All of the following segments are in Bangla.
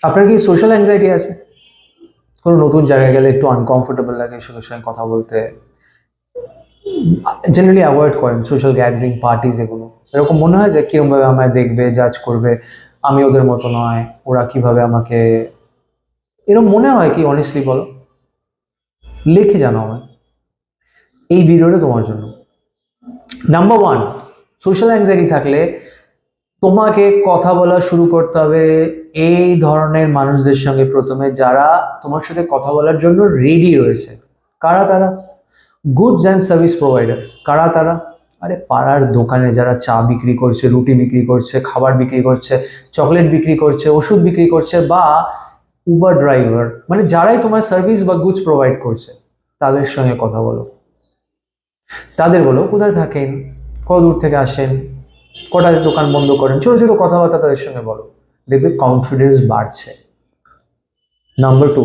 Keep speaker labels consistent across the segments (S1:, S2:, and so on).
S1: আপনার কি সোশ্যাল অ্যাংজাইটি আছে? কোনো নতুন জায়গায় গেলে একটু আনকমফোর্টেবল লাগে সবার সঙ্গে কথা বলতে, জেনারেলি অ্যাভয়েড করেন সোশ্যাল গ্যাদারিং, পার্টিজ, এগুলো? এরকম মনে হয় যে কিরমভাবে আমায় দেখবে, জাজ করবে, আমি ওদের মতো নয়, ওরা কিভাবে আমাকে, এরকম মনে হয় কি অনেস্টলি বলো? লিখে জানাও আমায়। এই ভিডিওটা তোমার জন্য। নাম্বার ওয়ান, সোশ্যাল অ্যাংজাইটি থাকলে তোমাকে কথা বলা শুরু করতে হবে এই ধরনের মানুষদের সঙ্গে প্রথমে, যারা তোমার সাথে কথা বলার জন্য রেডি রয়েছে। কারা তারা? Goods and service provider. কারা তারা? আরে পাড়ার দোকানে যারা চা বিক্রি করছে, রুটি বিক্রি করছে, খাবার বিক্রি করছে, চকলেট বিক্রি করছে, ওষুধ বিক্রি করছে, বা উবার ড্রাইভার, মানে যারাই তোমার সার্ভিস বা গুডস প্রোভাইড করছে, তাদের সঙ্গে কথা বলো। তাদের বলো কোথায় থাকেন, কত দূর থেকে আসেন, কটায় দোকান বন্ধ করেন, ছোট ছোট কথাবার্তা তাদের সঙ্গে বলো। দেখবে কনফিডেন্স বাড়ছে। নাম্বার টু,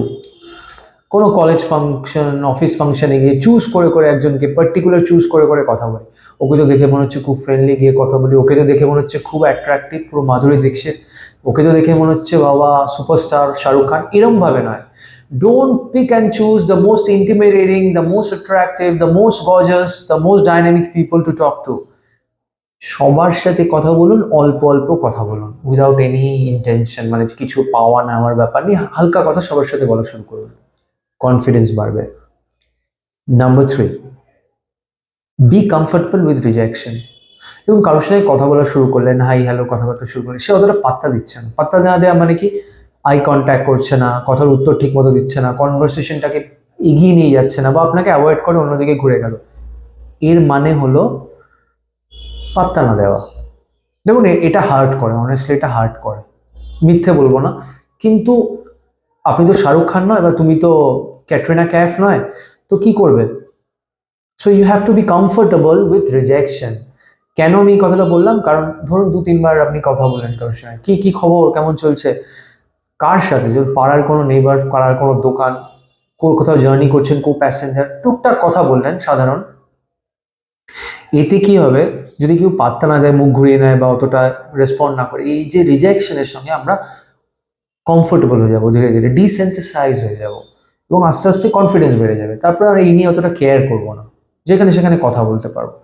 S1: কোনো কলেজ ফাংশন, অফিস ফাংশনে গিয়ে চুজ করে করে একজনকে পার্টিকুলার চুজ করে করে কথা বলি। ওকে তো দেখে মনে হচ্ছে খুব ফ্রেন্ডলি, গিয়ে কথা বলি। ওকে তো দেখে মনে হচ্ছে খুব অ্যাট্রাকটিভ, পুরো মাধুরী দীক্ষিত। ওকে তো দেখে মনে হচ্ছে বাবা সুপারস্টার শাহরুখ খান। এরম ভাবে নয়। Don't pick and choose the most intimidating, the most attractive, the most gorgeous, the most dynamic people to talk to. সবার সাথে কথা বলুন, অল্প অল্প কথা বলুন, উইদাউট এনি ইন্টেনশন, মানে কিছু পাওয়া নেওয়ার ব্যাপার নেই, হালকা কথা সবার সাথে বলা শুরু করুন। কনফিডেন্স বাড়বে। Number three, be comfortable with rejection. এবং কারোর সাথে কথা বলা শুরু করলেন, হাই হ্যালো কথাবার্তা শুরু করলেন, সে অতটা পাত্তা দিচ্ছে না। পাত্তা না দেওয়া মানে কি? আই কন্ট্যাক্ট করছে না, কথার উত্তর ঠিক মতো দিচ্ছে না, কনভারসেশনটাকে এগিয়ে নিয়ে যাচ্ছে না, বা আপনাকে অ্যাভয়েড করে অন্যদিকে ঘুরে গেল। এর মানে হলো পাত্তা না দেওয়া। দেখুন, এটা হার্ট করে, অনেস্টলি এটা হার্ট করে, মিথ্যে বলবো না। কিন্তু আপনি তো শাহরুখ খান নয়, বা তুমি তো ক্যাটরিনা ক্যাফ নয়, তো কি করবে? So you have to be comfortable with rejection. কেন আমি এই কথাটা বললাম? কারণ ধরুন 2-3 বার আপনি কথা বললেন কারোর সঙ্গে, কি কি খবর, কেমন চলছে, কার সাথে, যে পাড়ার কোনো নেইবার, পাড়ার কোনো দোকান, কোথাও জার্নি করছেন, কো প্যাসেঞ্জার, টুকটাক কথা বললেন সাধারণ। এতে কি হবে? যদি কেউ পাত্তা না দেয়, মুখ ঘুরিয়ে নেয়, বা অতটা রেসপন্ড না করে, এই যে রিজেকশনের সঙ্গে আমরা কমফোর্টেবল হয়ে যাবো, ধীরে ধীরে ডিসেন্সিটাইজ হয়ে যাব, এবং আস্তে আস্তে কনফিডেন্স বেড়ে যাবে। তারপর আর এই নিয়ে অতটা কেয়ার করবো না, যেখানে সেখানে কথা বলতে পারবো।